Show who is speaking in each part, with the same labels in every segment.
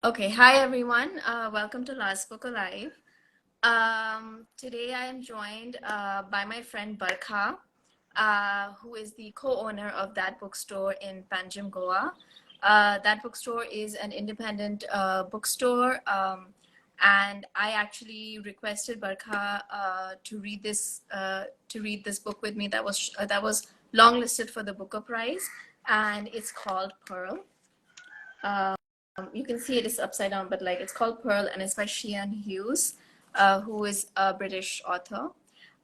Speaker 1: Okay, hi everyone. Welcome to Last Book Alive. Today I am joined by my friend Barkha, who is the co-owner of that bookstore in Panjim, Goa. That bookstore is an independent bookstore, and I actually requested Barkha to read this book with me that was longlisted for the Bookerprize, and it's called Pearl. You can see it is upside down, but like it's called Pearl and it's by Sian Hughes, who is a British author.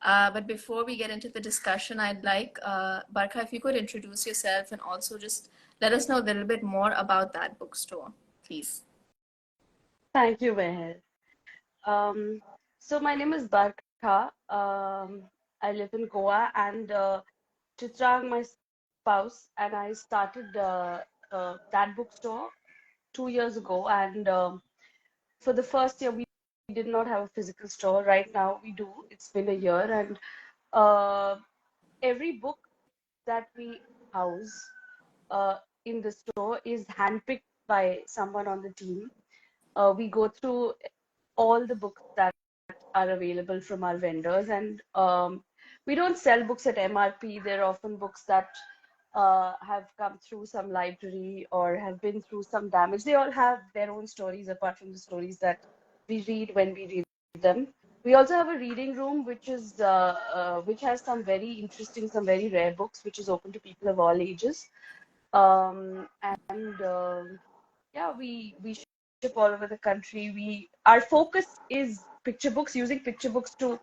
Speaker 1: But before we get into the discussion, I'd like, Barkha, if you could introduce yourself and also just let us know a little bit more about that bookstore, please.
Speaker 2: Thank you, Meher. So my name is Barkha. I live in Goa, and Chitrang, my spouse, and I started that bookstore 2 years ago. And for the first year, we did not have a physical store. Right now, we do. It's been a year, and uh, every book that we house uh, in the store is handpicked by someone on the team. We go through all the books that are available from our vendors, and we don't sell books at MRP. They're often books that have come through some library or have been through some damage. They all have their own stories apart from the stories that we read when we read them. We also have a reading room which has some very interesting, some very rare books, which is open to people of all ages. And Yeah, we ship all over the country. Our focus is picture books, using picture books to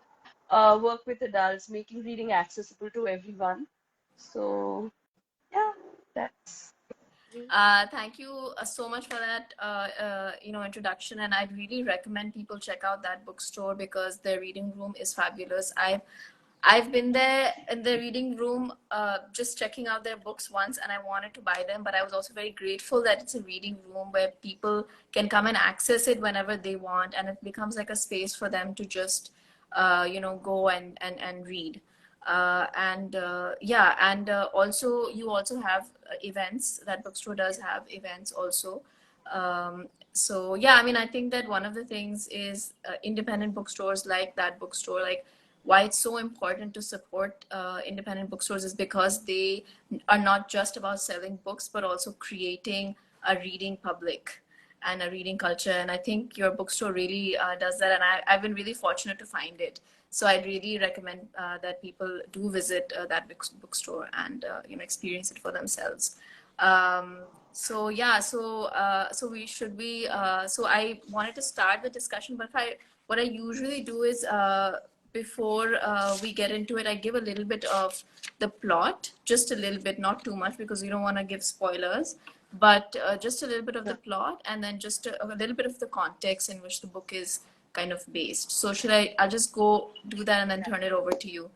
Speaker 2: work with adults, making reading accessible to everyone. So yeah, that's me.
Speaker 1: Thank you so much for that, introduction. And I'd really recommend people check out that bookstore because their reading room is fabulous. I've been there in the reading room, just checking out their books once, and I wanted to buy them. But I was also very grateful that it's a reading room where people can come and access it whenever they want, and it becomes like a space for them to just, go and read. Also you also have events. That bookstore does have events also. So yeah, I mean, I think that one of the things is independent bookstores like that bookstore, like why it's so important to support independent bookstores is because they are not just about selling books, but also creating a reading public and a reading culture. And I think your bookstore really does that. And I've been really fortunate to find it. So I'd really recommend that people do visit that bookstore and experience it for themselves. Um, so yeah, so we should be. So I wanted to start the discussion, but what I usually do is before we get into it, I give a little bit of the plot, just a little bit, not too much, because we don't want to give spoilers, but just a little bit of the
Speaker 2: Yeah.
Speaker 1: plot, and then just a little bit of the context in which the book is kind of based. So should I'll just go do that and then turn it over to you.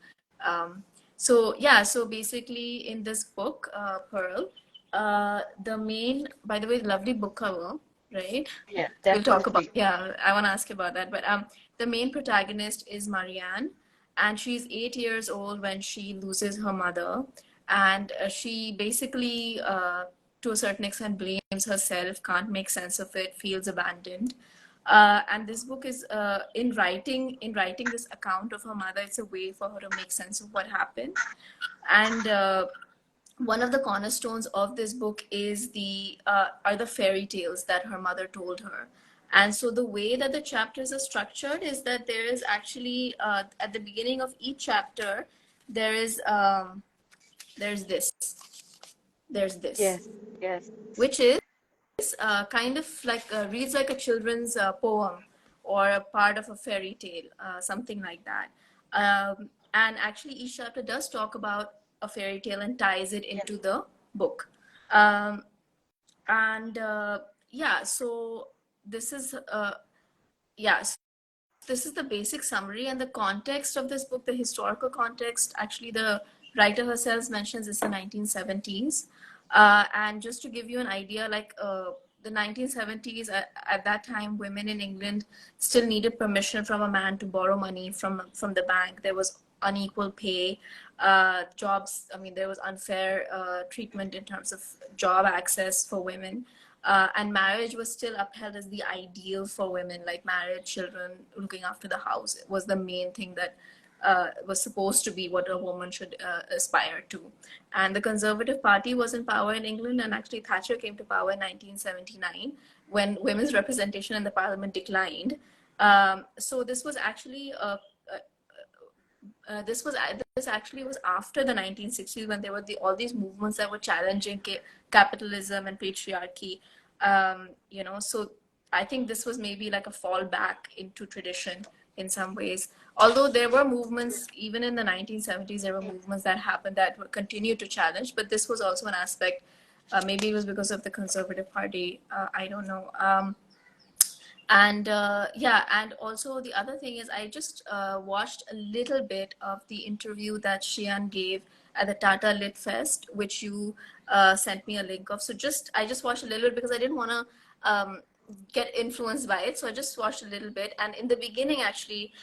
Speaker 1: Um, so yeah, so basically in this book, Pearl, the main, by the way, lovely book cover, right?
Speaker 2: Yeah,
Speaker 1: We'll talk about,
Speaker 2: definitely.
Speaker 1: yeah, I want to ask you about that. But the main protagonist is Marianne, and she's 8 years old when she loses her mother. And she basically, to a certain extent, blames herself, can't make sense of it, feels abandoned. And this book is in writing this account of her mother. It's a way for her to make sense of what happened. And one of the cornerstones of this book is the are the fairy tales that her mother told her. And so the way that the chapters are structured is that there is actually at the beginning of each chapter there is there's this there's this,
Speaker 2: Yes, yes.
Speaker 1: which is kind of like reads like a children's poem or a part of a fairy tale, something like that. And actually, each chapter does talk about a fairy tale and ties it
Speaker 2: Yeah.
Speaker 1: into the book. Um, and yeah, so this is yeah, so this is the basic summary and the context of this book, the historical context. Actually, the writer herself mentions it's the 1970s. And just to give you an idea, like the 1970s, at that time, women in England still needed permission from a man to borrow money from the bank. There was unequal pay, jobs. I mean, there was unfair treatment in terms of job access for women. and marriage was still upheld as the ideal for women, like marriage, children, looking after the house was the main thing that was supposed to be what a woman should aspire to. And the Conservative Party was in power in England, and actually Thatcher came to power in 1979 when women's representation in the parliament declined. So this was actually this actually was after the 1960s, when there were all these movements that were challenging capitalism and patriarchy. So I think this was maybe like a fallback into tradition in some ways. Although there were movements even in the 1970s, there were movements that happened that were continued to challenge, but this was also an aspect. Maybe it was because of the Conservative Party. I don't know. And yeah, and also the other thing is I just watched a little bit of the interview that Sian gave at the Tata Lit Fest, which you sent me a link of. So just I just watched a little bit because I didn't want to get influenced by it, so I just watched a little bit. And in the beginning, actually,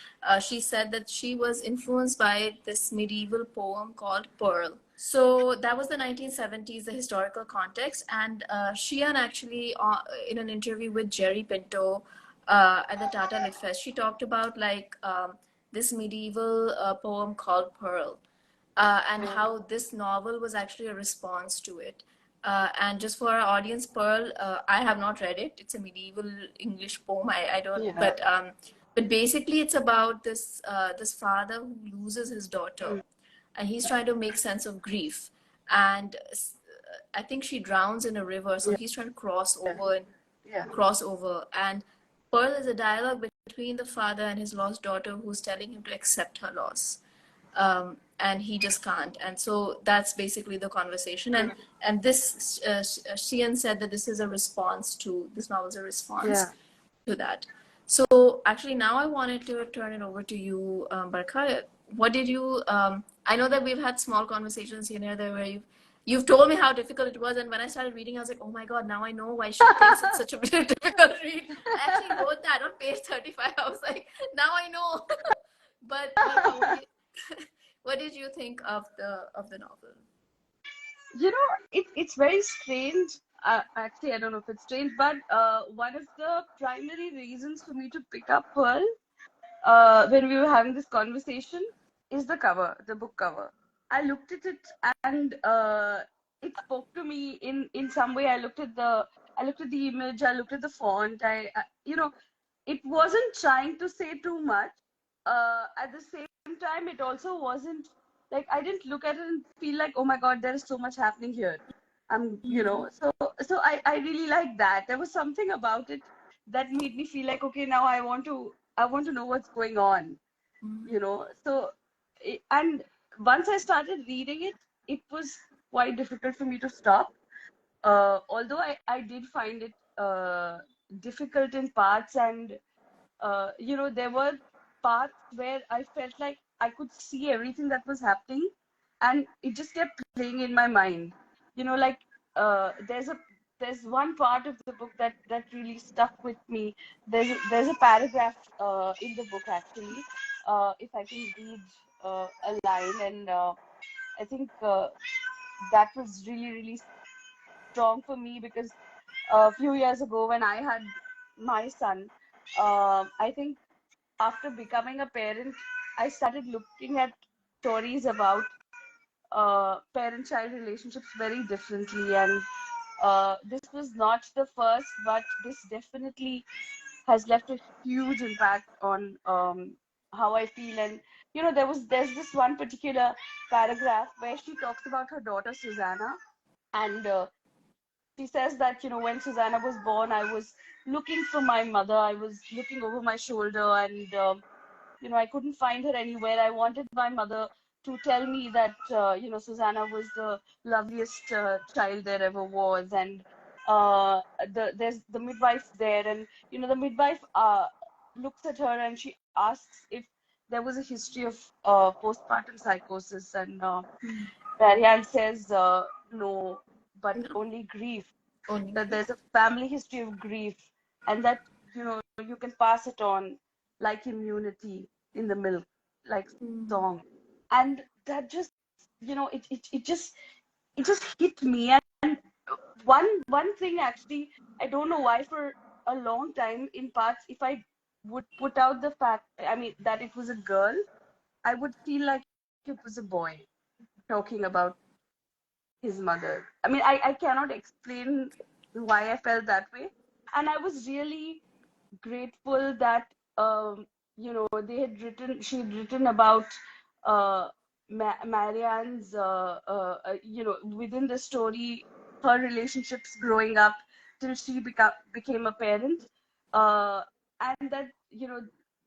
Speaker 1: she said that she was influenced by this medieval poem called Pearl. So that was the 1970s, the historical context. And Shian actually, in an interview with Jerry Pinto at the Tata Lit Fest, she talked about like this medieval poem called Pearl, and how this novel was actually a response to it. And just for our audience, Pearl, I have not read it. It's a medieval English poem. I don't,
Speaker 2: Yeah.
Speaker 1: but basically it's about this father who loses his daughter, and he's trying to make sense of grief. And I think she drowns in a river, so
Speaker 2: Yeah.
Speaker 1: he's trying to cross over. And Pearl is a dialogue between the father and his lost daughter, who's telling him to accept her loss, and he just can't. And so that's basically the conversation. And this Shian said that this novel is a response
Speaker 2: Yeah.
Speaker 1: to that. So actually, now I wanted to turn it over to you, Barkha. What did you? I know that we've had small conversations here and there where you've told me how difficult it was, and when I started reading, I was like, oh my god, now I know why she thinks it's such a difficult read. I actually wrote that on page 35. I was like, now I know. But Barkha, what did you think of the novel?
Speaker 2: You know, it's very strange. Actually, I don't know if it's strange, but one of the primary reasons for me to pick up Pearl when we were having this conversation is the cover, the book cover. I looked at it and it spoke to me in some way. I looked at the image, I looked at the font. It wasn't trying to say too much. At the same time, it also wasn't like I didn't look at it and feel like, oh my God, there is so much happening here. So I really like that. There was something about it that made me feel like, okay, now I want to know what's going on, and once I started reading it, it was quite difficult for me to stop. Although I did find it difficult in parts, and there were parts where I felt like I could see everything that was happening, and it just kept playing in my mind. Like there's one part of the book that really stuck with me. There's a paragraph in the book actually. If I can read a line, and I think that was really really strong for me because a few years ago when I had my son, I think after becoming a parent, I started looking at stories about parent-child relationships very differently. And this was not the first, but this definitely has left a huge impact on how I feel. And there's this one particular paragraph where she talks about her daughter Susanna, and she says that when Susanna was born, I was looking for my mother. I was looking over my shoulder, and I couldn't find her anywhere. I wanted my mother to tell me that Susanna was the loveliest child there ever was, and there's the midwife there, and the midwife looks at her and she asks if there was a history of postpartum psychosis, and Marianne says no, but
Speaker 1: No,
Speaker 2: only grief.
Speaker 1: only
Speaker 2: That
Speaker 1: grief.
Speaker 2: there's a family history of grief, and that you can pass it on like immunity in the milk, like song. And that just it just hit me. And one thing actually, I don't know why, for a long time in parts, if I would put out the fact, I mean, that it was a girl, I would feel like it was a boy talking about his mother. I mean, I cannot explain why I felt that way. And I was really grateful that she had written about Marianne's within the story, her relationships growing up till she became a parent, uh, and that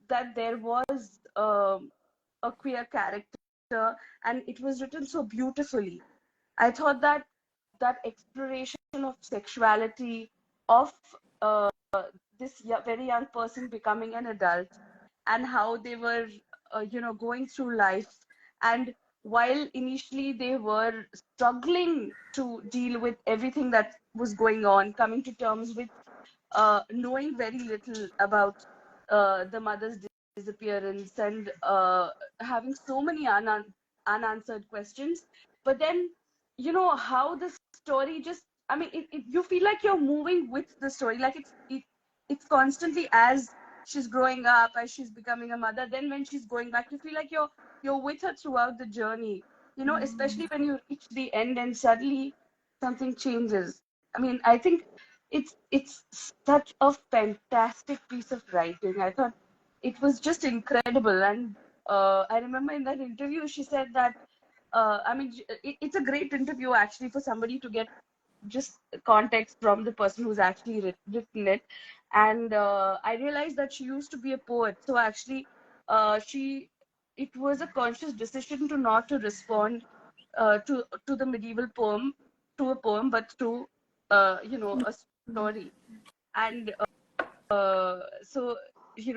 Speaker 2: that there was a queer character, and it was written so beautifully. I thought that that exploration of sexuality, of uh, this very young person becoming an adult, and how they were, going through life. And while initially they were struggling to deal with everything that was going on, coming to terms with knowing very little about the mother's disappearance, and having so many unanswered questions. But then, how the story just, I mean, you feel like you're moving with the story, like it's constantly, as she's growing up, as she's becoming a mother, then when she's going back, you feel like you're with her throughout the journey, especially when you reach the end and suddenly something changes. I mean, I think it's such a fantastic piece of writing. I thought it was just incredible. And I remember in that interview she said that, I mean, it's a great interview actually for somebody to get just context from the person who's actually written it. And I realized that she used to be a poet. So actually, she it was a conscious decision to respond to the medieval poem, to a poem, but to a story. And so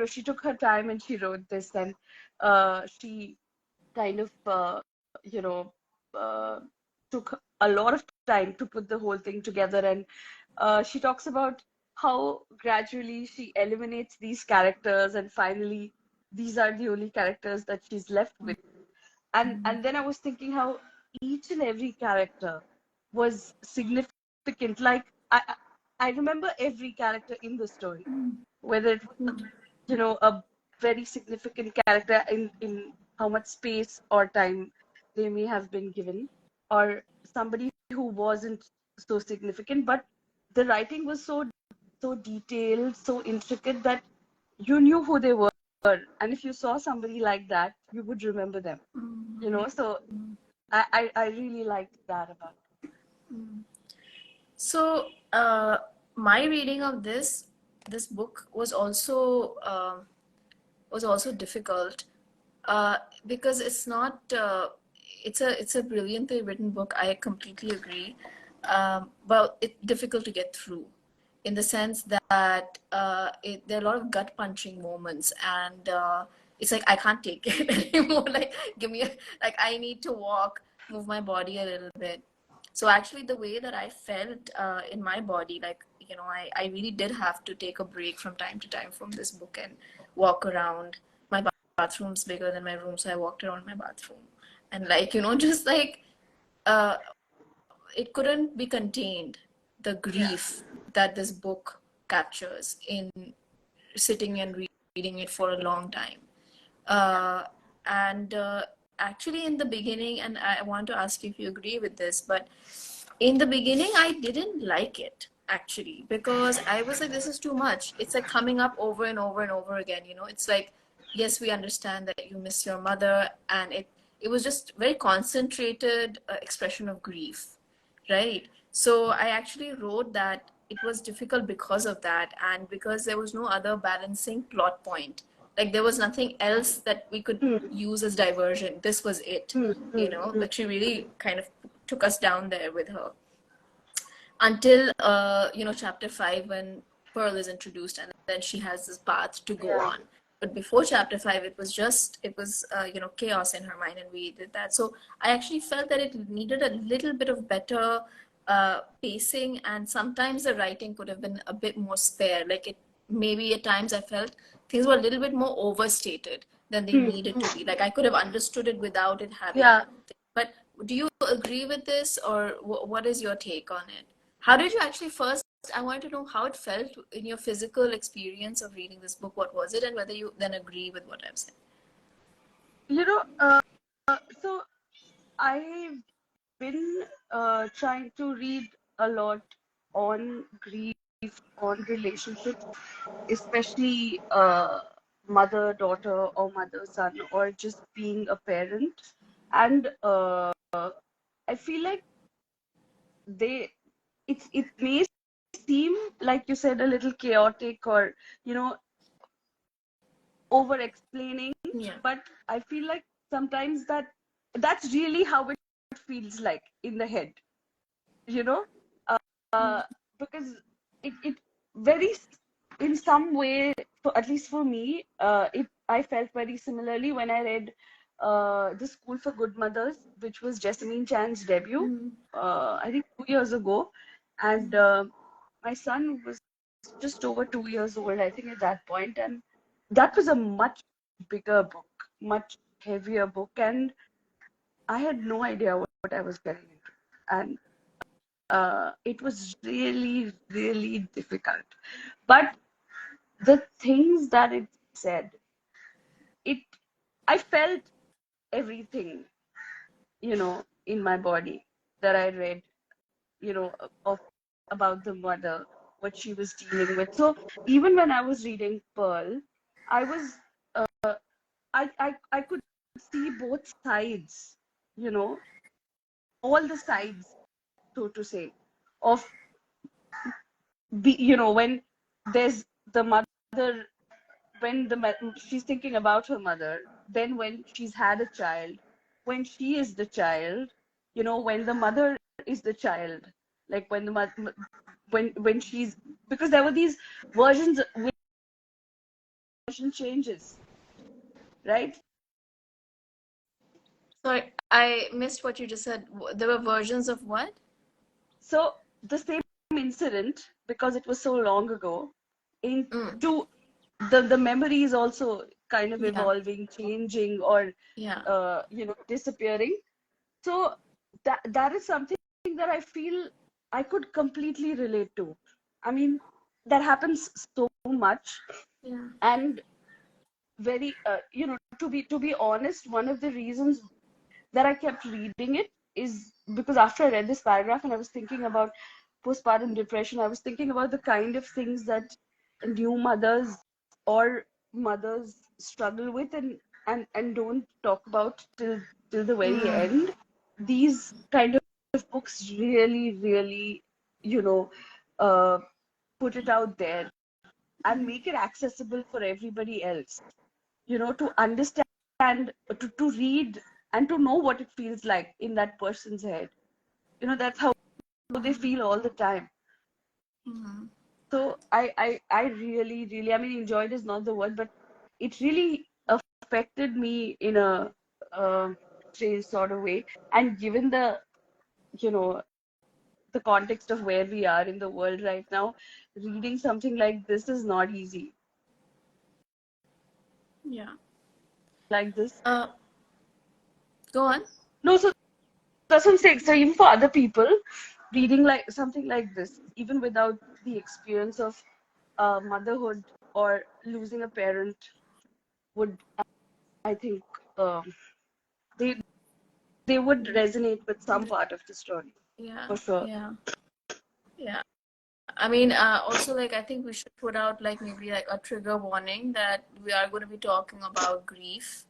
Speaker 2: she took her time and she wrote this, and she kind of you know uh, took a lot of time to put the whole thing together. And she talks about how gradually she eliminates these characters, and finally these are the only characters that she's left with. And then I was thinking how each and every character was significant. Like I remember every character in the story, whether it was, a very significant character in how much space or time they may have been given, or somebody who wasn't so significant, but the writing was so detailed, so intricate, that you knew who they were, and if you saw somebody like that, you would remember them. So I really liked that about
Speaker 1: So, my reading of this book was also difficult, uh, because it's not it's a brilliantly written book. I completely agree, but it's difficult to get through, in the sense that there are a lot of gut punching moments, and it's like I can't take it anymore. Like, give me like I need to move my body a little bit. So actually, the way that I felt in my body, like, I really did have to take a break from time to time from this book and walk around. My bathroom's bigger than my room, so I walked around my bathroom, and, like, just like, uh, it couldn't be contained, the grief that this book captures in sitting and reading it for a long time. Uh, and actually, in the beginning, and I want to ask you if you agree with this, but in the beginning, I didn't like it, actually, because I was like, this is too much. It's like coming up over and over and over again. It's like, yes, we understand that you miss your mother, and it was just very concentrated expression of grief, right? So I actually wrote that it was difficult because of that, and because there was no other balancing plot point. Like, there was nothing else that we could
Speaker 2: it.
Speaker 1: use as diversion. This was it.
Speaker 2: Hmm, hmm, hmm,
Speaker 1: Like, she really kind of took us down there with her, until chapter 5, when Pearl is introduced, and then she has this path to go
Speaker 2: yeah.
Speaker 1: on. But before chapter 5, it was chaos in her mind, and we did that. So I actually felt that it needed a little bit of better pacing, and sometimes the writing could have been a bit more spare. Like, it maybe at times I felt things were a little bit more overstated than they
Speaker 2: Hmm,
Speaker 1: needed to
Speaker 2: hmm.
Speaker 1: be. Like, I could have understood it without it having.
Speaker 2: Yeah.
Speaker 1: But do you agree with this, or what is your take on it? How did you actually first? I want to know how it felt in your physical experience of reading this book. What was it, and whether you then agree with what I've said.
Speaker 2: You know, so I've been trying to read a lot on grief, on relationships, especially mother-daughter or mother-son, or just being a parent. And I feel like they, it may seem, like you said, a little chaotic or, you know, over explaining,
Speaker 1: Yeah.
Speaker 2: but I feel like sometimes that's really how it feels like in the head, you know, uh, because it very in some way, for at least for me, it I felt very similarly when I read The School for Good Mothers, which was Jessamine Chan's debut,
Speaker 1: Mm.
Speaker 2: I think 2 years ago, and my son was just over 2 years old, I think, at that point, and that was a much bigger book, much heavier book, and I had no idea what I was getting into, and it was really, really difficult. But the things that it said, it I felt everything, in my body that I read, of about the mother, what she was dealing with. So even when I was reading Pearl, I was I could see both sides, you know, all the sides, so to say, of when there's the mother, when she's thinking about her mother, then when she's had a child, when she is the child, when the mother is the child, like when the when she's, because there were these versions with version changes, right?
Speaker 1: Sorry, I missed what you just said. There were versions of what?
Speaker 2: So the same incident, because it was so long ago,
Speaker 1: Mm.
Speaker 2: into the memory is also kind of
Speaker 1: Yeah.
Speaker 2: evolving, changing, or
Speaker 1: Yeah.
Speaker 2: disappearing. So that is something that I feel I could completely relate to. I mean, that happens so much,
Speaker 1: Yeah.
Speaker 2: and very to be honest, one of the reasons that I kept reading it is because after I read this paragraph and I was thinking about postpartum depression, I was thinking about the kind of things that new mothers or mothers struggle with, and don't talk about till the very
Speaker 1: Mm.
Speaker 2: end. These kind of books really, really, you know, uh, put it out there and make it accessible for everybody else, to understand, to read, and to know what it feels like in that person's head. That's how they feel all the time.
Speaker 1: Mm.
Speaker 2: So I really, really, I mean, enjoyed is not the word, but it really affected me in a uh, strange sort of way. And given you know, the context of where we are in the world right now, reading something like this is not easy.
Speaker 1: Yeah.
Speaker 2: Like this.
Speaker 1: Uh, Go on.
Speaker 2: No, so that's what I'm saying. So even for other people, reading like something like this, even without the experience of motherhood or losing a parent, would, I think, they they would resonate with some part of the story
Speaker 1: Yeah.
Speaker 2: for sure.
Speaker 1: Yeah. Yeah. I mean, also, like, I think we should put out, like, maybe like a trigger warning that we are going to be talking about grief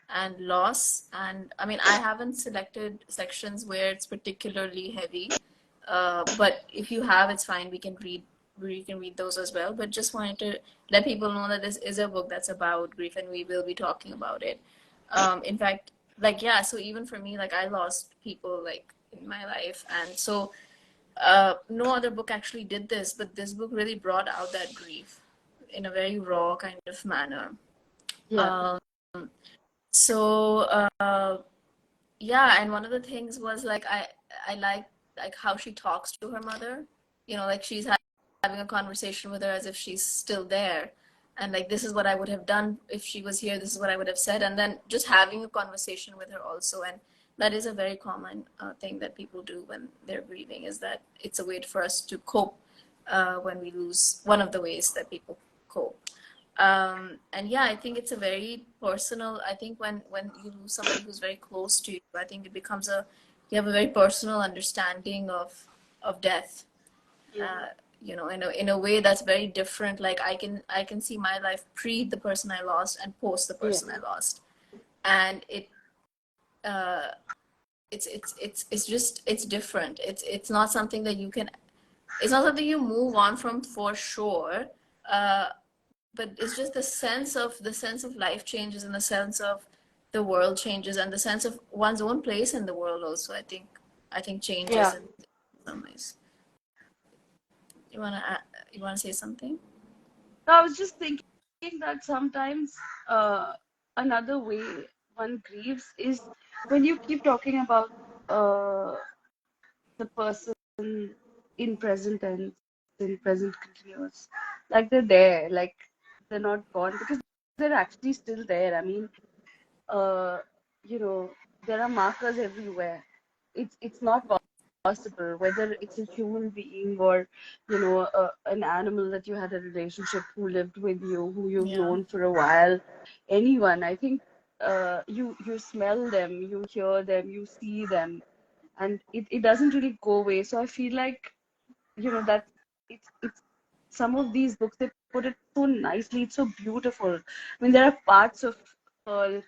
Speaker 1: and loss. And I mean, I haven't selected sections where it's particularly heavy, but if you have, it's fine. We can read those as well. But just wanted to let people know that this is a book that's about grief, and we will be talking about it. In fact, like, yeah. So even for me, like, I lost people like in my life, and so no other book actually did this, but this book really brought out that grief in a very raw kind of manner.
Speaker 2: Yeah,
Speaker 1: Um, so yeah, and one of the things was like I like how she talks to her mother. Like she's having a conversation with her as if she's still there, and like this is what I would have done if she was here. This is what I would have said, and then just having a conversation with her also, and that is a very common thing that people do when they're grieving, is that it's a way for us to cope when we lose, one of the ways that people cope. And yeah, I think it's a very personal, I think when you lose somebody who's very close to you, I think it becomes you have a very personal understanding of death, uh, in a way that's very different. Like I can see my life pre the person I lost and post the
Speaker 2: Yeah,
Speaker 1: person I lost, and uh, it's different. It's not something that you can. It's not something you move on from for sure. Uh, but it's just the sense of life changes, and the sense of the world changes, and the sense of one's own place in the world also. I think changes
Speaker 2: yeah.
Speaker 1: in some ways. You wanna say something?
Speaker 2: So I was just thinking that sometimes uh, another way one grieves is when you keep talking about uh, the person in present tense, in present continuous, like they're there, like they're not gone because they're actually still there. I mean, uh, you know, there are markers everywhere. It's not possible, whether it's a human being or, an animal that you had a relationship who lived with you, who you've
Speaker 1: Yeah.
Speaker 2: known for a while, anyone. I think you smell them, you hear them, you see them, and it doesn't really go away. So I feel like, that it's some of these books, they put it so nicely, it's so beautiful. I mean, there are parts of her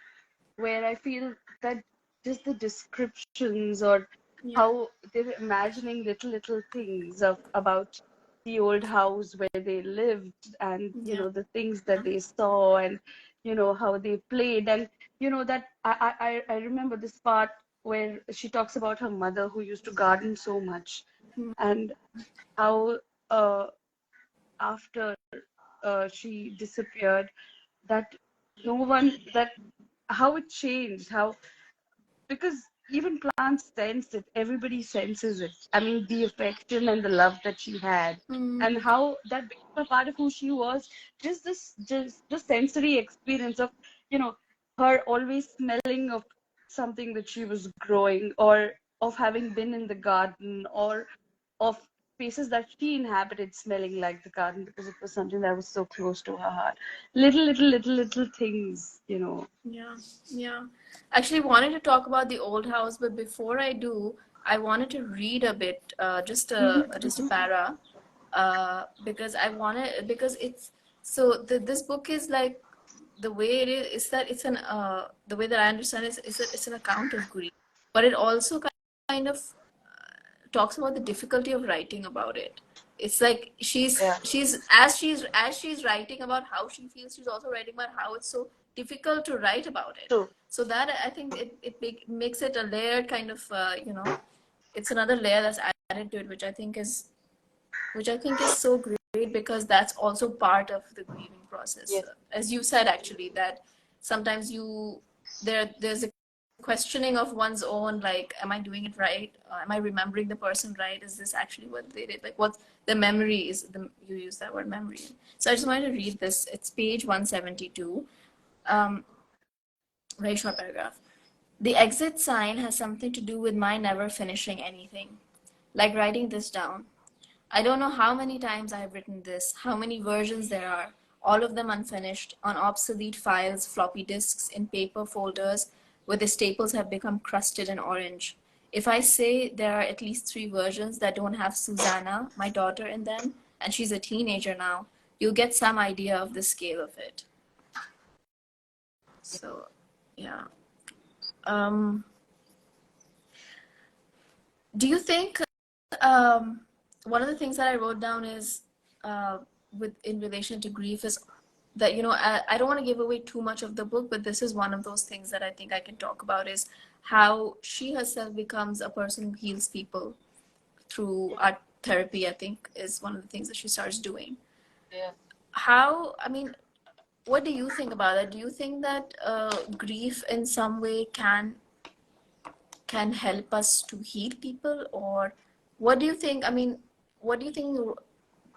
Speaker 2: where I feel that just the descriptions or
Speaker 1: Yeah.
Speaker 2: how they're imagining little things of about the old house where they lived, and
Speaker 1: Yeah.
Speaker 2: the things that they saw, and how they played, and that I remember this part where she talks about her mother who used to garden so much,
Speaker 1: Mm.
Speaker 2: and how uh, after she disappeared, that no one that how it changed, how because even plants sense it, everybody senses it. I mean, the affection and the love that she had, and
Speaker 1: Mm.
Speaker 2: how that became a part of who she was. Just the sensory experience of, you know, her always smelling of something that she was growing, or of having been in the garden, or of spaces that she inhabited smelling like the garden because it was something that was so close to her heart. Little things,
Speaker 1: Yeah, yeah. Actually, wanted to talk about the old house, but before I do, I wanted to read a bit, just a para, because it's so this book is like, the way it is that it's the way that I understand it is that it's an account of grief, but it also kind of talks about the difficulty of writing about it. It's like
Speaker 2: Yeah,
Speaker 1: she's writing about how she feels, she's also writing about how it's so difficult to write about it.
Speaker 2: true.
Speaker 1: So that, I think, makes it a layered kind of, it's another layer that's added to it, which I think is so great, because that's also part of the grieving process.
Speaker 2: Yes.
Speaker 1: As you said, actually, that sometimes there's a questioning of one's own, like, am I doing it right? Am I remembering the person right? Is this actually what they did? Like, what the memory is? You use that word memory. So I just wanted to read this. It's page 172. Um, Very short paragraph. The exit sign has something to do with my never finishing anything, like writing this down. I don't know how many times I have written this, how many versions there are, all of them unfinished, on obsolete files, floppy disks, in paper folders where the staples have become crusted and orange. If I say there are at least 3 versions that don't have Susanna, my daughter, in them, and she's a teenager now, you'll get some idea of the scale of it. So, yeah. Um, do you think um, one of the things that I wrote down is, with in relation to grief, is that, I don't want to give away too much of the book, but this is one of those things that I think I can talk about, is how she herself becomes a person who heals people through
Speaker 2: Yeah,
Speaker 1: art therapy. I think is one of the things that she starts doing.
Speaker 2: yeah.
Speaker 1: How, I mean, what do you think about that? Do you think that grief in some way can help us to heal people, or what do you think? I mean, what do you think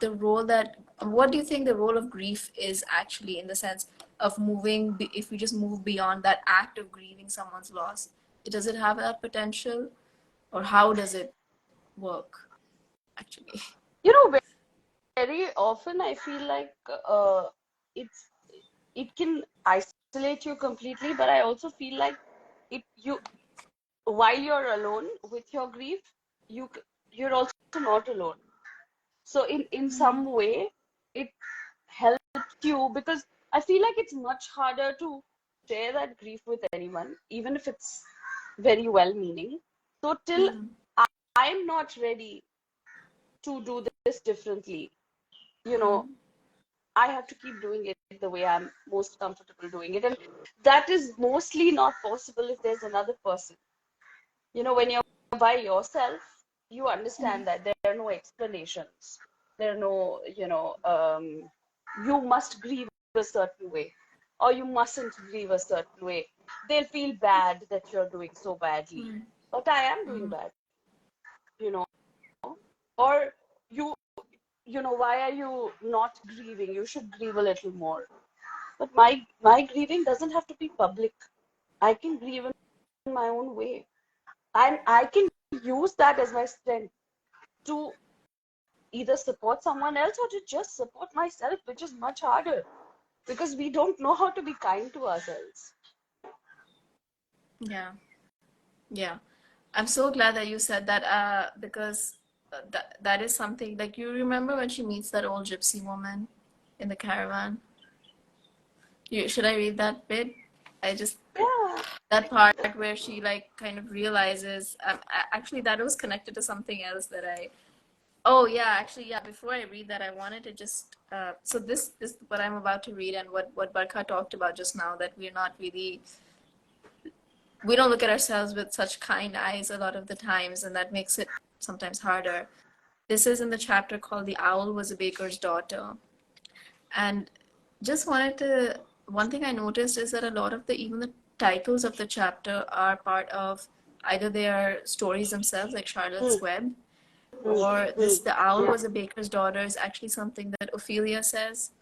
Speaker 1: the role that what do you think the role of grief is, actually, in the sense of moving, if we just move beyond that act of grieving someone's loss, Does it have that potential, or how does it work actually?
Speaker 2: You know, very often I feel like it's it can isolate you completely, but I also feel like it you while you're alone with your grief, you're also not alone. So in some way, it helps you because I feel like it's much harder to share that grief with anyone, even if it's very well-meaning. So till I'm not ready to do this differently, you know, I have to keep doing it the way I'm most comfortable doing it. And that is mostly not possible if there's another person. You know, when you're by yourself, you understand that there are no explanations. There are no, you must grieve a certain way or you mustn't grieve a certain way. They'll feel bad that you're doing so badly. But I am doing bad, you know. Or you, why are you not grieving? You should grieve a little more. But my grieving doesn't have to be public. I can grieve in my own way. And I can use that as my strength to either support someone else or to just support myself, which is much harder because we don't know how to be kind to ourselves.
Speaker 1: Yeah, yeah. I'm so glad that you said that, because that is something, like, you remember when she meets that old gypsy woman in the caravan? Should I read that bit? I just
Speaker 2: Yeah.
Speaker 1: That part where she like kind of realizes, actually that was connected to something else that I oh yeah, actually, yeah, before I read that, I wanted to just so this what I'm about to read, and what Barkha talked about just now, that we're not really, we don't look at ourselves with such kind eyes a lot of the times, and that makes it sometimes harder. This is in the chapter called "The Owl Was a Baker's Daughter." And just wanted to, one thing I noticed is that a lot of the, even the titles of the chapter are part of, either they are stories themselves, like
Speaker 2: Mm,
Speaker 1: Charlotte's Web,
Speaker 2: mm,
Speaker 1: or this,
Speaker 2: mm.
Speaker 1: "The Owl
Speaker 2: Yeah.
Speaker 1: Was a Baker's Daughter" is actually something that Ophelia says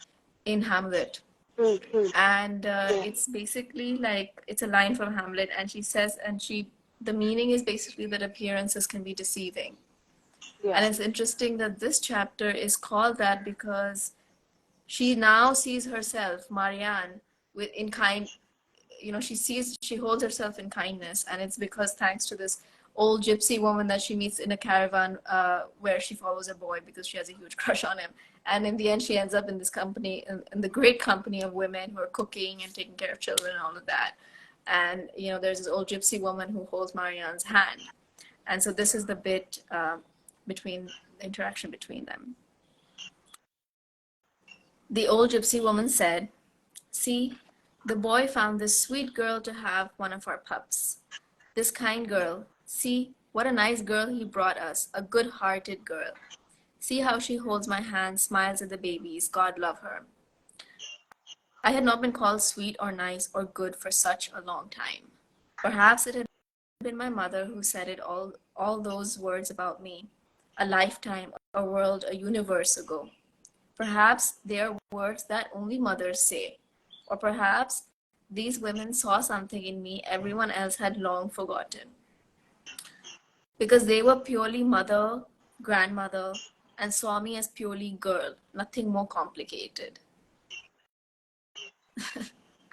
Speaker 1: in Hamlet.
Speaker 2: Mm, mm.
Speaker 1: And
Speaker 2: Yeah.
Speaker 1: it's basically like, it's a line from Hamlet, and she says, and the meaning is basically that appearances can be deceiving. And
Speaker 2: Yeah.
Speaker 1: it's interesting that this chapter is called that because she now sees herself, Marianne, with in kind, she holds herself in kindness, and it's because, thanks to this old gypsy woman that she meets in a caravan, where she follows a boy because she has a huge crush on him. And in the end, she ends up in this company, in the great company of women who are cooking and taking care of children and all of that. And there's this old gypsy woman who holds Marianne's hand. And so this is the bit, between the interaction between them. The old gypsy woman said, "See, the boy found this sweet girl to have one of our pups. This kind girl. See, what a nice girl he brought us, a good-hearted girl. See how she holds my hand, smiles at the babies. God love her." I had not been called sweet or nice or good for such a long time. Perhaps it had been my mother who said it, all those words about me, a lifetime, a world, a universe ago. Perhaps they are words that only mothers say. Or perhaps these women saw something in me everyone else had long forgotten. Because they were purely mother, grandmother, and saw me as purely girl, nothing more complicated.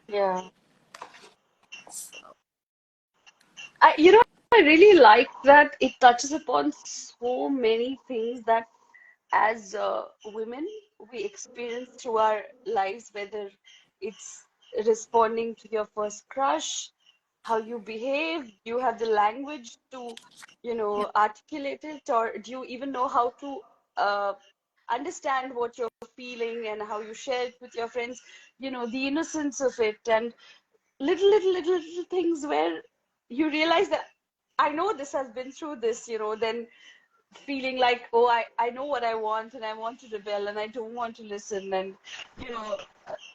Speaker 2: Yeah.
Speaker 1: So,
Speaker 2: You know, I really like that it touches upon so many things that as women we experience through our lives, whether it's responding to your first crush, how you behave, do you have the language to,
Speaker 1: yeah,
Speaker 2: articulate it, or do you even know how to uh, understand what you're feeling and how you share it with your friends, the innocence of it and little things where you realize that I know this has been through this, then feeling like, oh, I know what I want and I want to rebel and I don't want to listen. And, you know,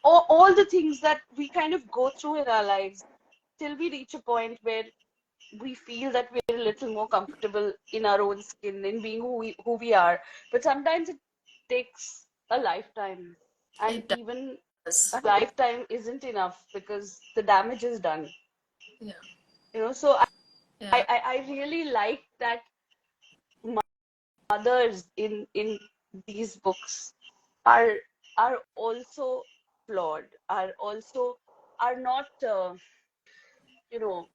Speaker 2: all the things that we kind of go through in our lives till we reach a point where we feel that we're a little more comfortable in our own skin, in being who we are. But sometimes it takes a lifetime. And
Speaker 1: it
Speaker 2: even
Speaker 1: does.
Speaker 2: a lifetime isn't enough because the damage is done.
Speaker 1: Yeah.
Speaker 2: So I really like that mothers in these books are are also flawed, are also are not you know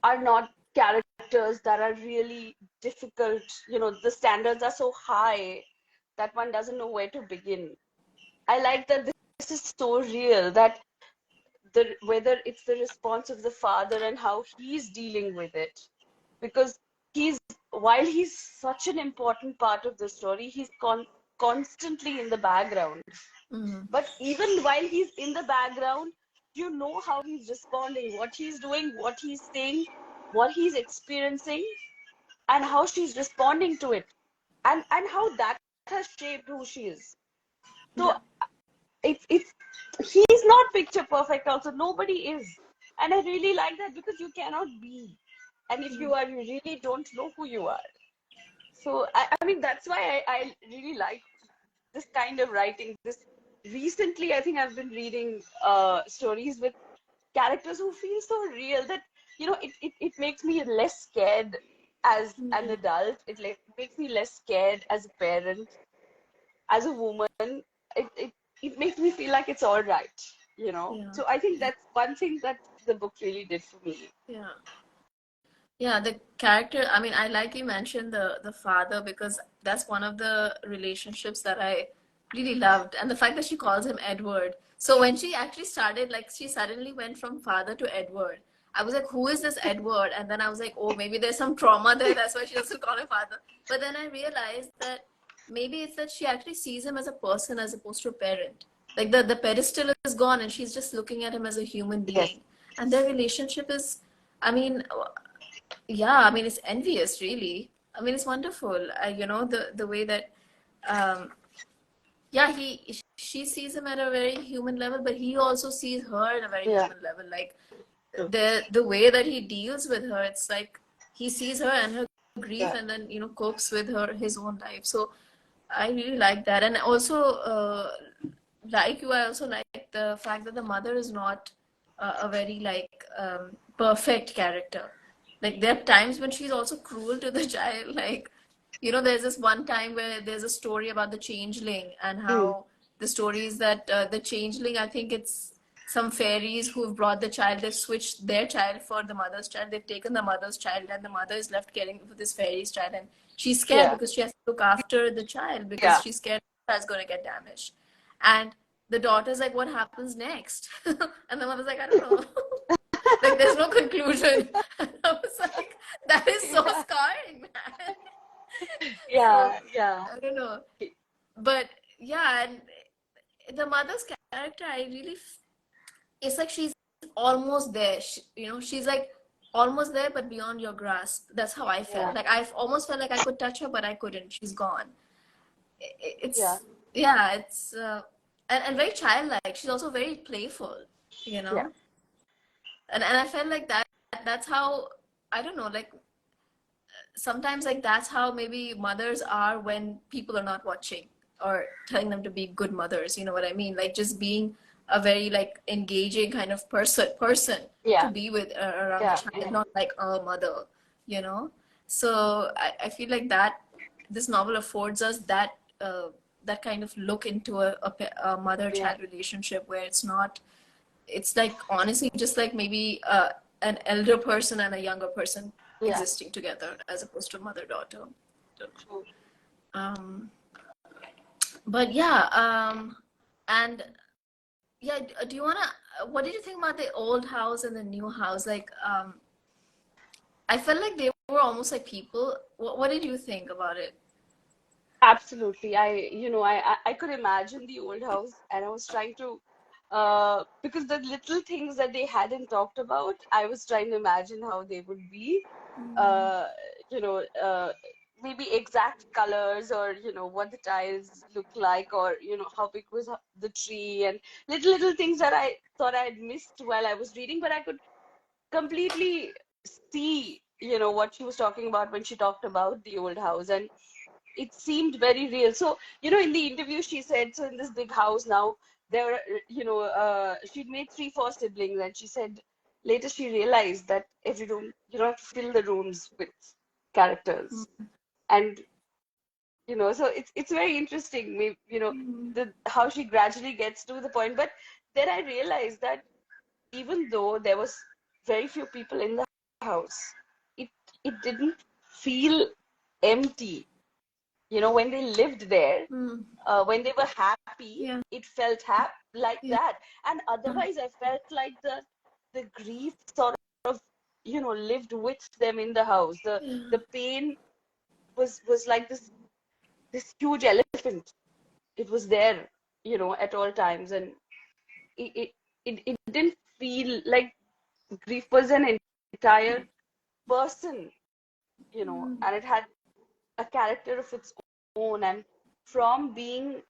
Speaker 2: are not characters that are really difficult. The standards are so high that one doesn't know where to begin. I like that this is so real, that whether it's the response of the father and how he's dealing with it, because he's while he's such an important part of the story, he's constantly in the background.
Speaker 1: Mm-hmm.
Speaker 2: But even while he's in the background, you know how he's responding, what he's doing, what he's saying, what he's experiencing, and how she's responding to it, and how that has shaped who she is. So
Speaker 1: Yeah.
Speaker 2: it's he's not picture perfect also. Nobody is. And I really like that, because you cannot be. And if you are, you really don't know who you are. So I mean that's why I really like this kind of writing. This recently I think I've been reading stories with characters who feel so real that it makes me less scared as an
Speaker 1: Mm-hmm.
Speaker 2: adult. Makes me less scared as a parent, as a woman. It makes me feel like it's all right.
Speaker 1: Yeah.
Speaker 2: So I think that's one thing that the book really did for me.
Speaker 1: Yeah. Yeah, the character, I mean, I like you mentioned the father because that's one of the relationships that I really loved. And the fact that she calls him Edward. So when she actually started, like she suddenly went from father to Edward. I was like, who is this Edward? And then I was like, oh, maybe there's some trauma there. That's why she doesn't call him father. But then I realized that maybe it's that she actually sees him as a person as opposed to a parent. Like the pedestal is gone and she's just looking at him as a human
Speaker 2: Yes.
Speaker 1: being. And their relationship is, I mean, yeah, I mean it's envious really. I mean it's wonderful. The way that um yeah, he she sees him at a very human level, but he also sees her at a very
Speaker 2: Yeah.
Speaker 1: human level. Like
Speaker 2: True.
Speaker 1: the way that he deals with her, it's like he sees her and her grief
Speaker 2: Yeah.
Speaker 1: and then copes with her his own life. So I really like that. And also like you, I also like the fact that the mother is not a very like perfect character. Like there are times when she's also cruel to the child. Like there's this one time where there's a story about the changeling and
Speaker 2: Mm.
Speaker 1: how the story is that the changeling, I think it's some fairies who've brought the child, they've switched their child for the mother's child, they've taken the mother's child, and the mother is left caring for this fairy's child, and she's scared
Speaker 2: Yeah.
Speaker 1: because she has to look after the child because
Speaker 2: Yeah.
Speaker 1: she's scared the child's going to get damaged. And the daughter's like, what happens next? And the mother's like, I don't know. Like there's no conclusion. And I was like, that is so
Speaker 2: Yeah.
Speaker 1: scarring, man. So
Speaker 2: Yeah. Yeah.
Speaker 1: I don't know. But yeah, and the mother's character, I really it's like she's almost there. She's like almost there, but beyond your grasp. That's how I
Speaker 2: Yeah.
Speaker 1: felt. Like I almost felt like I could touch her, but I couldn't. She's gone.
Speaker 2: Yeah.
Speaker 1: It's yeah, it's and very childlike. She's also very playful, you
Speaker 2: Yeah.
Speaker 1: know. And I felt like that's how I don't know. Like sometimes like that's how maybe mothers are when people are not watching or telling them to be good mothers, you know what I mean, like just being a very like engaging kind of person to
Speaker 2: Yeah.
Speaker 1: be with around the
Speaker 2: Yeah.
Speaker 1: child,
Speaker 2: Yeah.
Speaker 1: not like a mother, you know. So I feel like that this novel affords us that kind of look into a
Speaker 2: Yeah.
Speaker 1: mother-child relationship where it's like honestly just like maybe an elder person and a younger person
Speaker 2: Yeah.
Speaker 1: existing together as opposed to mother daughter.
Speaker 2: True.
Speaker 1: um but yeah, and yeah, do you want to what did you think about the old house and the new house? Like I felt like they were almost like people. What did you think about it?
Speaker 2: Absolutely. I could imagine the old house, and I was trying to, because the little things that they hadn't talked about, I was trying to imagine how they would be.
Speaker 1: Mm,
Speaker 2: Uh, you know, uh, Maybe exact colors, or what the tiles look like, or how big was the tree, and little things that I thought I had missed while I was reading, but I could completely see, what she was talking about when she talked about the old house, and it seemed very real. So, in the interview, she said, so in this big house now, there, she'd made three, four siblings, and she said, later she realized that every room, you don't have to fill the rooms with characters. And so it's very interesting, maybe, the how she gradually gets to the point. But then I realized that even though there was very few people in the house, it it didn't feel empty. When they lived there,
Speaker 1: Mm.
Speaker 2: when they were happy,
Speaker 1: Yeah.
Speaker 2: it felt like
Speaker 1: Yeah.
Speaker 2: that. And otherwise, I felt like the grief sort of, lived with them in the house.
Speaker 1: Yeah.
Speaker 2: The pain was like this huge elephant. It was there, at all times, and it it, it didn't feel like grief was an entire person,
Speaker 1: Mm.
Speaker 2: and it had a character of its own. And from being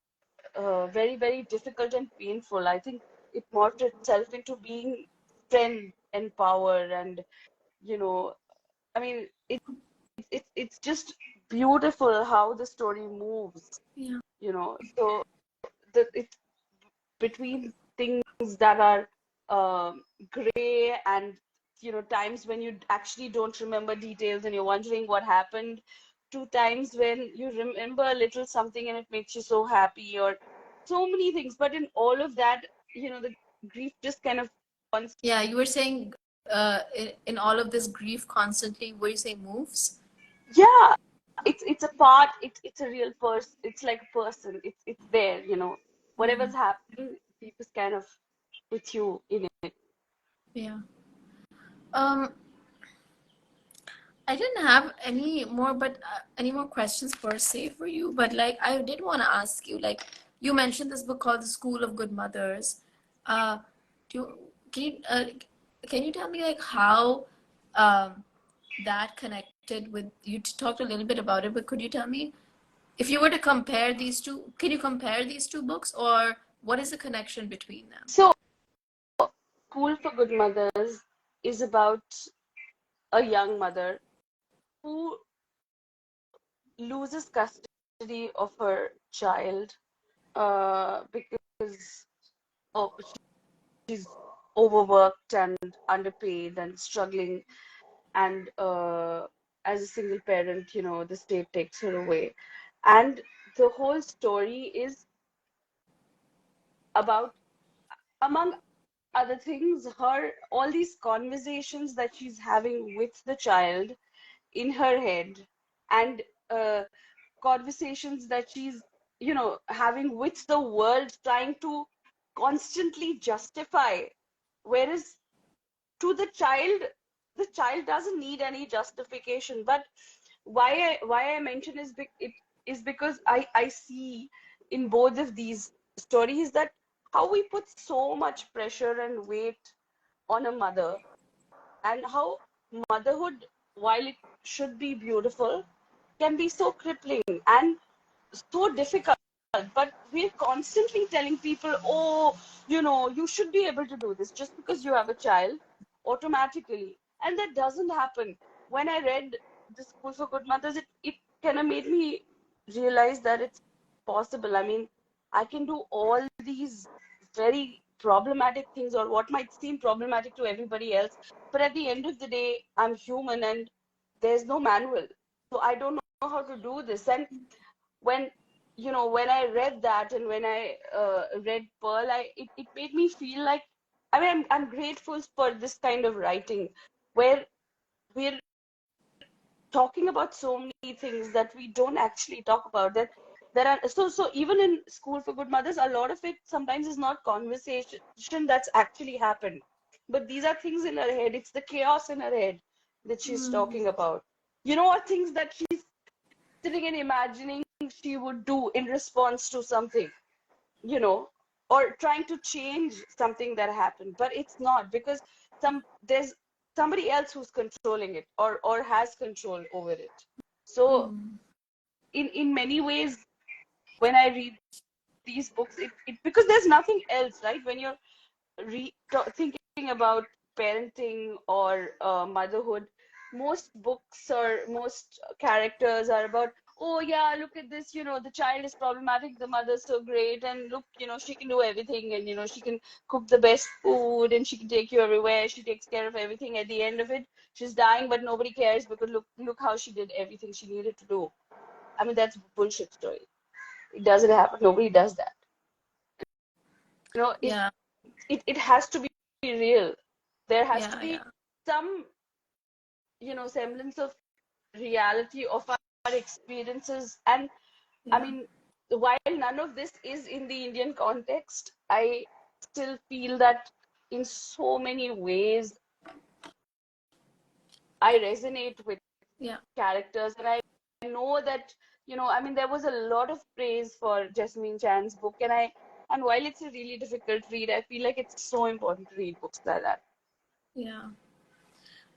Speaker 2: very, very difficult and painful, I think it morphed itself into being strength and power. And, I mean, it's just beautiful how the story moves,
Speaker 1: Yeah.
Speaker 2: So it's between things that are gray and times when you actually don't remember details and you're wondering what happened, to times when you remember a little something and it makes you so happy, or so many things. But in all of that, the grief just kind of wants.
Speaker 1: Yeah, you were saying in all of this grief constantly, were you saying moves?
Speaker 2: Yeah, it's a part. It's a real person. It's like a person. It's there. Whatever's
Speaker 1: Mm.
Speaker 2: happening, grief is kind of with you in it.
Speaker 1: Yeah. Um, I didn't have any more, but any more questions per se for you. But like, I did want to ask you, like, you mentioned this book called The School of Good Mothers. Uh, do you, can you tell me like how um, that connected with you? Talked a little bit about it, but could you tell me if you were to compare these two? Can you compare these two books, or what is the connection between them?
Speaker 2: So, School for Good Mothers is about a young mother who loses custody of her child because oh, she's overworked and underpaid and struggling. And as a single parent, the state takes her away. And the whole story is about, among other things, her all these conversations that she's having with the child in her head, and uh, conversations that she's having with the world, trying to constantly justify, whereas to the child doesn't need any justification. But why I mention it is because I see in both of these stories that how we put so much pressure and weight on a mother, and how motherhood, while it should be beautiful, can be so crippling and so difficult. But we're constantly telling people, oh, you should be able to do this just because you have a child automatically. And that doesn't happen. When I read The School for Good Mothers, it kind of made me realize that it's possible. I mean, I can do all these very problematic things, or what might seem problematic to everybody else. But at the end of the day, I'm human and there's no manual. So I don't know how to do this. And when when I read that, and when I read Pearl, it made me feel like, I mean, I'm grateful for this kind of writing, where we're talking about so many things that we don't actually talk about. That there are, so even in School for Good Mothers, a lot of it sometimes is not conversation that's actually happened, but these are things in her head. It's the chaos in her head that she's
Speaker 1: Mm.
Speaker 2: talking about, or things that she's sitting and imagining she would do in response to something, you know, or trying to change something that happened. But it's not, because there's somebody else who's controlling it, or has control over it. So
Speaker 1: Mm.
Speaker 2: in many ways, when I read these books, it because there's nothing else, right? When you're thinking about parenting or motherhood, most books or most characters are about, oh yeah, look at this, the child is problematic, the mother's so great, and look, she can do everything, and she can cook the best food, and she can take you everywhere, she takes care of everything. At the end of it, she's dying, but nobody cares because look how she did everything she needed to do. I mean, that's a bullshit story. It doesn't happen. Nobody does that. It
Speaker 1: Yeah,
Speaker 2: it has to be real. There has to
Speaker 1: yeah,
Speaker 2: be
Speaker 1: yeah,
Speaker 2: some, semblance of reality of our experiences. And I
Speaker 1: yeah,
Speaker 2: mean, while none of this is in the Indian context, I still feel that in so many ways I resonate with
Speaker 1: yeah,
Speaker 2: characters. And I know that, I mean, there was a lot of praise for Jasmine Chan's book. And while it's a really difficult read, I feel like it's so important to read books like that.
Speaker 1: yeah.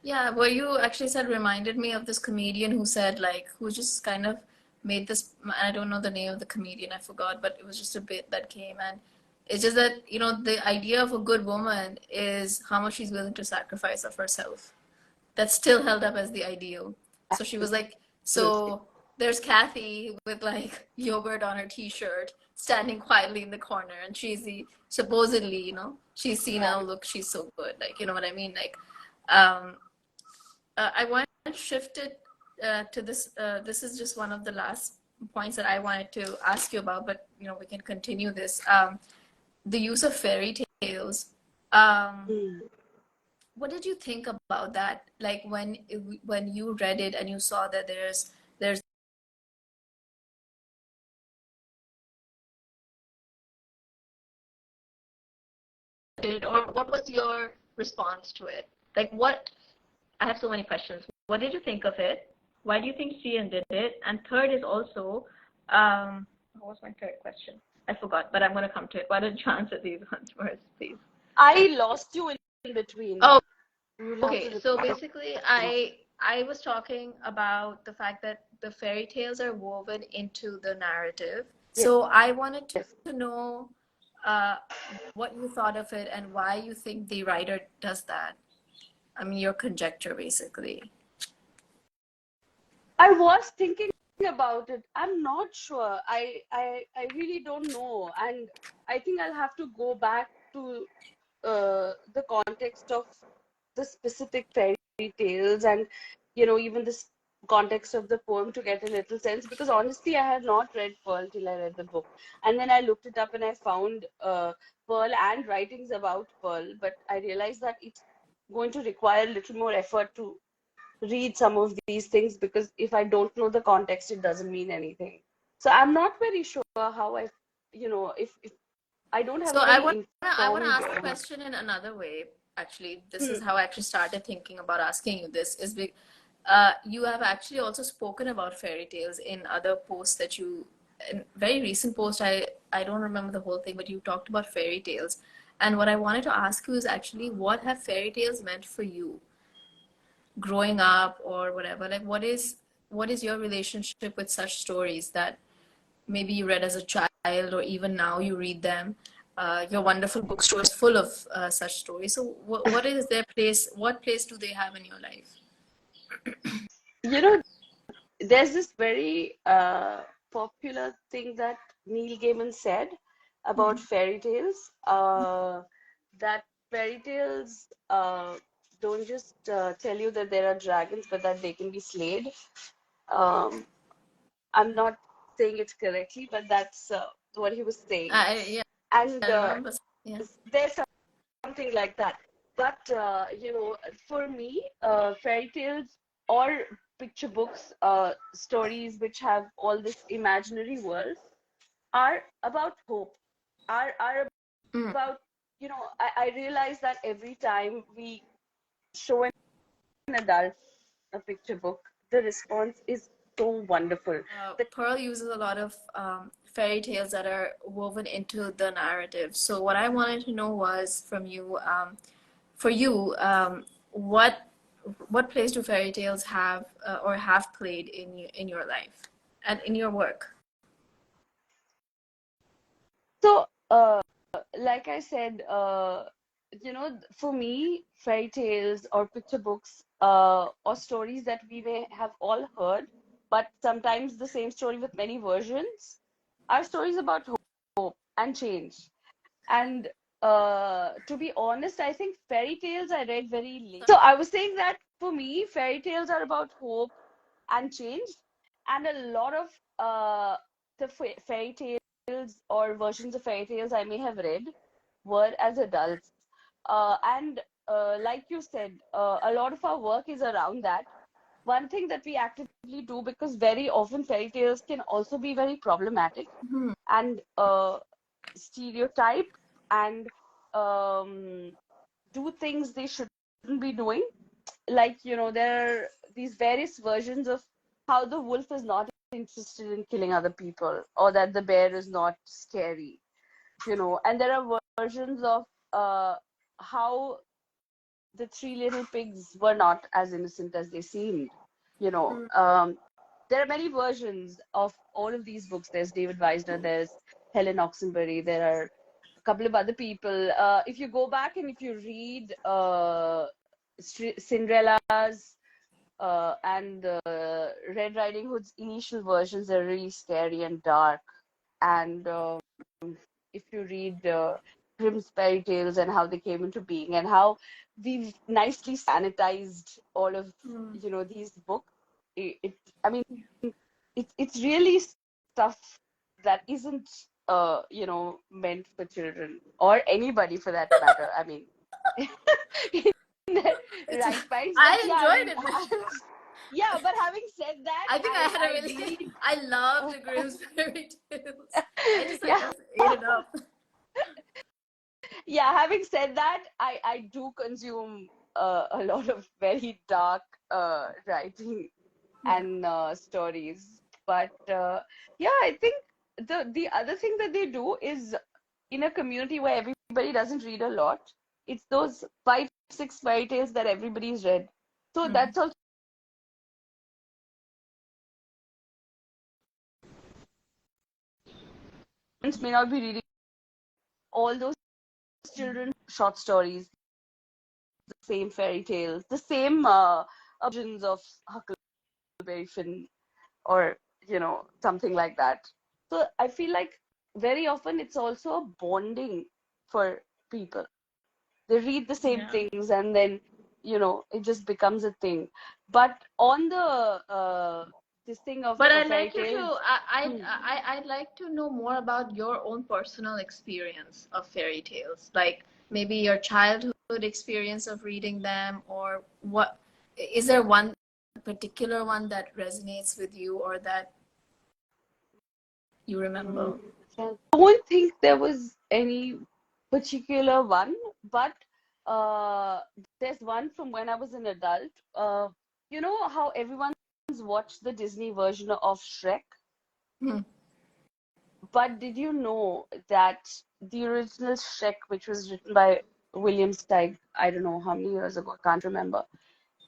Speaker 1: Yeah, what you actually said reminded me of this comedian who said, like, who just kind of made this, I don't know the name of the comedian, I forgot, but it was just a bit that came. And it's just that, the idea of a good woman is how much she's willing to sacrifice of herself. That's still held up as the ideal. So she was like,
Speaker 2: Absolutely.
Speaker 1: so there's Kathy with like yogurt on her t-shirt, standing quietly in the corner, and she's the supposedly, she's seen,
Speaker 2: Right.
Speaker 1: oh look, she's so good. Like, you know what I mean? Like, um, I want to shift it to this. This is just one of the last points that I wanted to ask you about, but we can continue this. The use of fairy tales. Um,
Speaker 2: Mm.
Speaker 1: what did you think about that? Like when you read it and you saw that there's or what was your response to it? Like what? I have so many questions. What did you think of it? Why do you think Sian did it? And third is also, what was my third question? I forgot, but I'm going to come to it. Why don't you answer these ones first, please?
Speaker 2: I lost you in between.
Speaker 1: Oh,
Speaker 2: You'll have to
Speaker 1: okay. So
Speaker 2: repeat the
Speaker 1: basically,
Speaker 2: question.
Speaker 1: I was talking about the fact that the fairy tales are woven into the narrative. So I wanted
Speaker 2: Yes.
Speaker 1: to know uh, what you thought of it and why you think the writer does that. I mean, your conjecture, basically.
Speaker 2: I was thinking about it. I'm not sure. I really don't know. And I think I'll have to go back to the context of the specific fairy tales, and even this context of the poem, to get a little sense, because honestly I had not read Pearl till I read the book, and then I looked it up and I found Pearl and writings about Pearl, but I realized that it's going to require a little more effort to read some of these things, because if I don't know the context, it doesn't mean anything. So I'm not very sure how if I don't have
Speaker 1: So
Speaker 2: a
Speaker 1: I
Speaker 2: very
Speaker 1: want I want to
Speaker 2: informed
Speaker 1: ask the question in another way. Actually, this is
Speaker 2: hmm,
Speaker 1: how I actually started thinking about asking you this. You have actually also spoken about fairy tales in other posts that you, in very recent post. I don't remember the whole thing, but you talked about fairy tales. And what I wanted to ask you is actually, what have fairy tales meant for you growing up or whatever? Like, what is your relationship with such stories that maybe you read as a child or even now you read them? Your wonderful bookstore is full of such stories. So what is their place? What place do they have in your life?
Speaker 2: you know there's this very popular thing that Neil Gaiman said about
Speaker 1: Hmm.
Speaker 2: fairy tales, that fairy tales don't just tell you that there are dragons, but that they can be slayed. Um, I'm not saying it correctly, but that's what he was saying.
Speaker 1: Yeah,
Speaker 2: And
Speaker 1: I remember. Yeah.
Speaker 2: there's something like that. But for me, fairy tales or picture books, stories which have all this imaginary world, are about hope. Are
Speaker 1: Mm.
Speaker 2: about, I realize that every time we show an adult a picture book, the response is so wonderful. The
Speaker 1: Pearl uses a lot of fairy tales that are woven into the narrative. So what I wanted to know was from you, for you, what place do fairy tales have or have played in your life and in your work?
Speaker 2: So, like I said, for me, fairy tales or picture books, or stories that we may have all heard, but sometimes the same story with many versions. Our stories about hope and change. And to be honest, I think fairy tales I read very late. So I was saying that for me, fairy tales are about hope and change. And a lot of the fairy tales or versions of fairy tales I may have read were as adults. And like you said, a lot of our work is around that. One thing that we actively do, because very often fairy tales can also be very problematic
Speaker 1: Hmm.
Speaker 2: and stereotype and um, do things they shouldn't be doing. Like, there are these various versions of how the wolf is not interested in killing other people, or that the bear is not scary, and there are versions of how the three little pigs were not as innocent as they seemed. You know,
Speaker 1: Hmm.
Speaker 2: um, there are many versions of all of these books. There's David Weisner, there's Helen Oxenbury, there are a couple of other people. If you go back and if you read Cinderella's and Red Riding Hood's initial versions, are really scary and dark. And if you read Grimm's fairy tales and how they came into being and how we've nicely sanitized all of
Speaker 1: Hmm.
Speaker 2: these books, I mean, it's really stuff that isn't meant for children or anybody for that matter. I mean, in their
Speaker 1: It's
Speaker 2: right minds. But
Speaker 1: I
Speaker 2: yeah, I
Speaker 1: enjoyed
Speaker 2: mean,
Speaker 1: it, but
Speaker 2: yeah. But having said that,
Speaker 1: I think I had a
Speaker 2: I
Speaker 1: really
Speaker 2: really
Speaker 1: I loved the Grimm's fairy tales. I
Speaker 2: yeah.
Speaker 1: just ate it up.
Speaker 2: Yeah, having said that, I do consume a lot of very dark writing
Speaker 1: Yeah.
Speaker 2: and stories. But yeah, I think the other thing that they do is, in a community where everybody doesn't read a lot, it's those 5, 6 fairy tales that everybody's read. So
Speaker 1: Hmm.
Speaker 2: that's also may not be reading all those children short stories, the same fairy tales, the same versions of Huckleberry Finn, or something like that. So I feel like very often it's also a bonding for people. They read the same
Speaker 1: Yeah.
Speaker 2: things, and then it just becomes a thing. But on the this thing of
Speaker 1: But I'd
Speaker 2: fairy
Speaker 1: like you to
Speaker 2: tales.
Speaker 1: I'd like to know more about your own personal experience of fairy tales. Like maybe your childhood experience of reading them, or what is there one particular one that resonates with you or that you
Speaker 2: Mm,
Speaker 1: remember?
Speaker 2: I don't think there was any particular one, but uh, there's one from when I was an adult. You know how everyone's watched the Disney version of Shrek?
Speaker 1: Hmm.
Speaker 2: But did you know that the original Shrek, which was written by William Steig, I don't know how many years ago, I can't remember.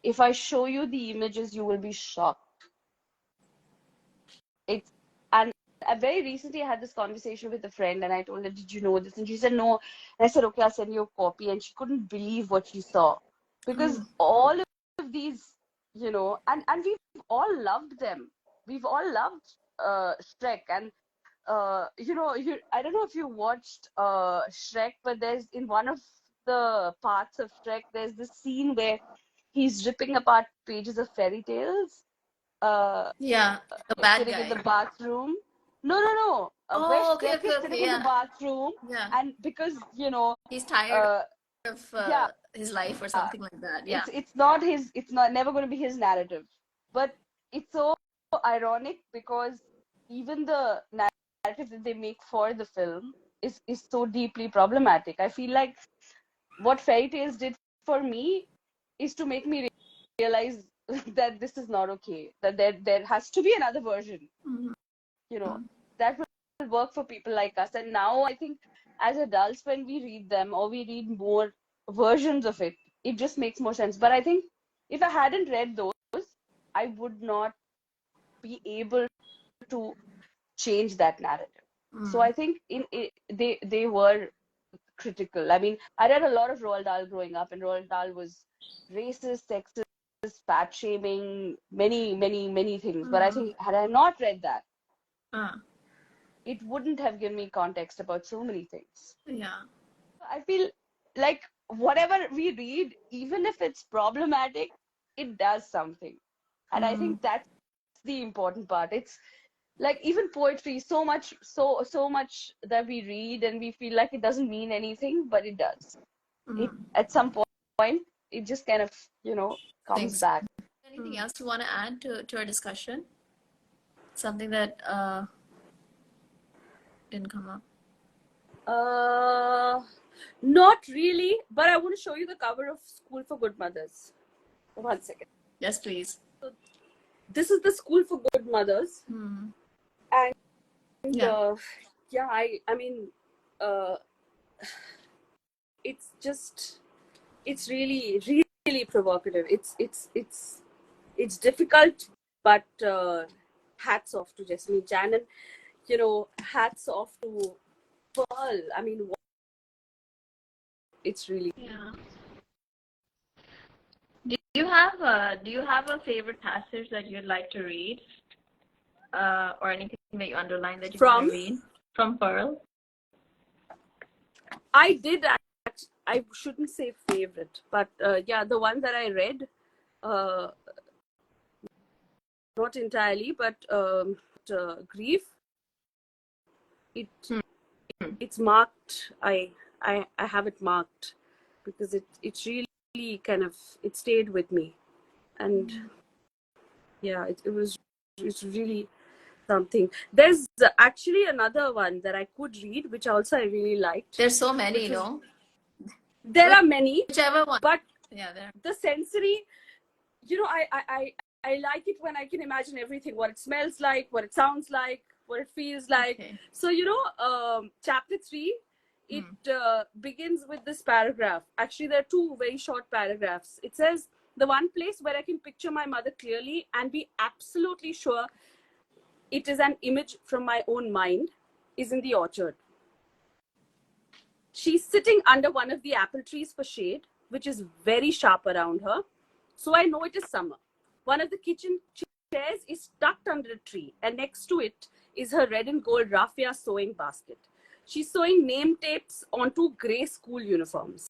Speaker 2: If I show you the images, you will be shocked. It's and I very recently had this conversation with a friend, and I told her, "Did you know this?" And she said, "No." And I said, "Okay, I'll send you a copy." And she couldn't believe what she saw, because
Speaker 1: Mm.
Speaker 2: all of these, and we've all loved them. We've all loved Shrek, and I don't know if you watched Shrek, but there's in one of the parts of Shrek, there's this scene where he's ripping apart pages of fairy tales, uh,
Speaker 1: Yeah, the bad
Speaker 2: sitting in the
Speaker 1: guy.
Speaker 2: bathroom. No, no, no. Where
Speaker 1: Oh, okay,
Speaker 2: Shrek
Speaker 1: okay,
Speaker 2: is
Speaker 1: okay.
Speaker 2: sitting in the
Speaker 1: Yeah,
Speaker 2: bathroom,
Speaker 1: yeah.
Speaker 2: and because
Speaker 1: He's tired
Speaker 2: uh,
Speaker 1: of
Speaker 2: yeah,
Speaker 1: his life or something like that. Yeah.
Speaker 2: it's not never going to be his narrative, but it's so ironic because even the narrative that they make for the film is so deeply problematic. I feel like what fairy tales did for me is to make me realize that this is not okay, that there has to be another version,
Speaker 1: Mhm.
Speaker 2: that will work for people like us. And now I think as adults, when we read them or we read more versions of it, it just makes more sense. But I think if I hadn't read those, I would not be able to change that narrative. So
Speaker 1: Mm.
Speaker 2: I think they were critical. I mean, I read a lot of Roald Dahl growing up, and Roald Dahl was racist, sexist, fat shaming, many things. But I think had I not read that, it wouldn't have given me context about so many things.
Speaker 1: Yeah.
Speaker 2: I feel like whatever we read, even if it's problematic, it does something. And I think that's the important part. It's like even poetry, so much that we read and we feel like it doesn't mean anything, but it does. It at some point it just kind of, comes
Speaker 1: Thanks.
Speaker 2: back.
Speaker 1: Anything else you want to add to our discussion? Something that didn't come up.
Speaker 2: Not really, but I want to show you the cover of School for Good Mothers. 1 second.
Speaker 1: Yes, please.
Speaker 2: So this is the School for Good Mothers. And
Speaker 1: Yeah.
Speaker 2: I mean, it's really, really provocative. It's difficult, but hats off to Jessamine Jan, and hats off to Pearl. I mean, it's really.
Speaker 1: Yeah. Do you have a favorite passage that you'd like to read, or anything that you underline that you want to read from Pearl?
Speaker 2: I did. I shouldn't say favorite, but the one that I read, not entirely, but grief. It's marked. I have it marked because it's really kind of it stayed with me, and it's really something. There's actually another one that I could read, which also I really liked.
Speaker 1: There's so many,
Speaker 2: There are many,
Speaker 1: whichever one.
Speaker 2: but
Speaker 1: there.
Speaker 2: The sensory, I like it when I can imagine everything, what it smells like, what it sounds like, what it feels like. Okay. So, chapter 3, it begins with this paragraph. Actually, there are 2 very short paragraphs. It says, the one place where I can picture my mother clearly and be absolutely sure it is an image from my own mind is in the orchard. She's sitting under one of the apple trees for shade, which is very sharp around her. So I know it is summer. One of the kitchen chairs is tucked under a tree, and next to it is her red and gold raffia sewing basket. She's sewing name tapes onto grey school uniforms.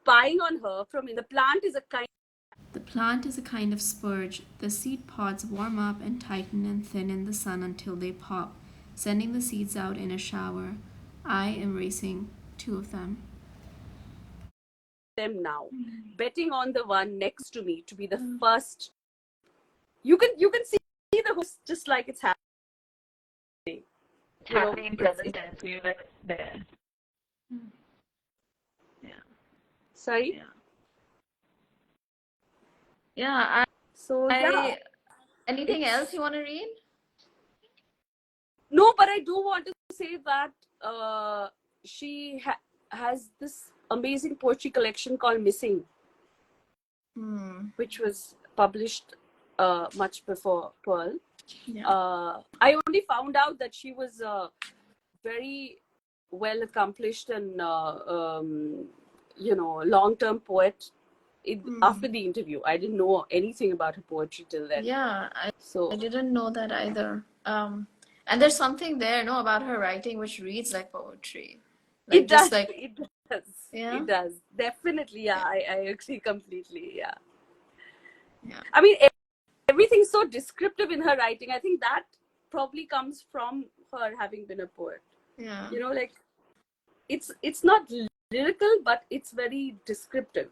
Speaker 2: Spying on her from in the plant is a kind
Speaker 1: of spurge. The seed pods warm up and tighten and thin in the sun until they pop, sending the seeds out in a shower. I am racing 2 of them.
Speaker 2: Them now, betting on the one next to me to be the first. You can see the host just like it's happening.
Speaker 1: It's happening in present tense. You're like there. Yeah.
Speaker 2: Sorry.
Speaker 1: Yeah.
Speaker 2: So
Speaker 1: anything else you want to read?
Speaker 2: No, but I do want to say that she has this amazing poetry collection called Missing, which was published much before Pearl. I only found out that she was very well accomplished and long-term poet after the interview. I didn't know anything about her poetry till then.
Speaker 1: Yeah, I didn't know that either. And there's something there, about her writing which reads like poetry.
Speaker 2: It does. Yeah? It does. Definitely. Yeah, I agree completely. Yeah. I mean, everything's so descriptive in her writing. I think that probably comes from her having been a poet.
Speaker 1: Yeah.
Speaker 2: It's not lyrical, but it's very descriptive.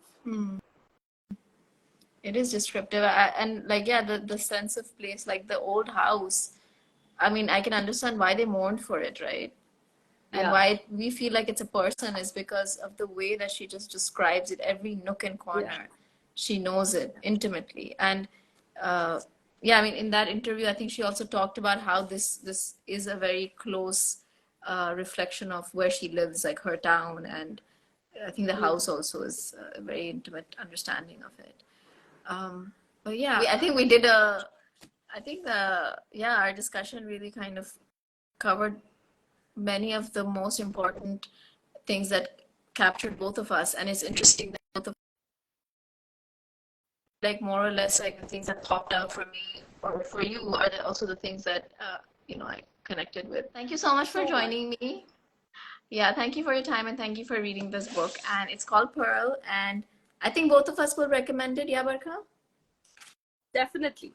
Speaker 1: It is descriptive. And the sense of place, like the old house. I mean, I can understand why they mourned for it, right? And why we feel like it's a person is because of the way that she just describes it, every nook and corner. She knows it intimately. And I mean, in that interview, I think she also talked about how this is a very close reflection of where she lives, like her town. And I think the house also is a very intimate understanding of it. But I think we did our discussion really kind of covered many of the most important things that captured both of us. And it's interesting that both of like more or less like the things that popped out for me or for you are also the things that I connected with. Thank you so much for
Speaker 2: So much.
Speaker 1: joining me. Yeah, thank you for your time and thank you for reading this book. And it's called Pearl, and I think both of us will recommend it. Yeah, Barkha?
Speaker 2: Definitely.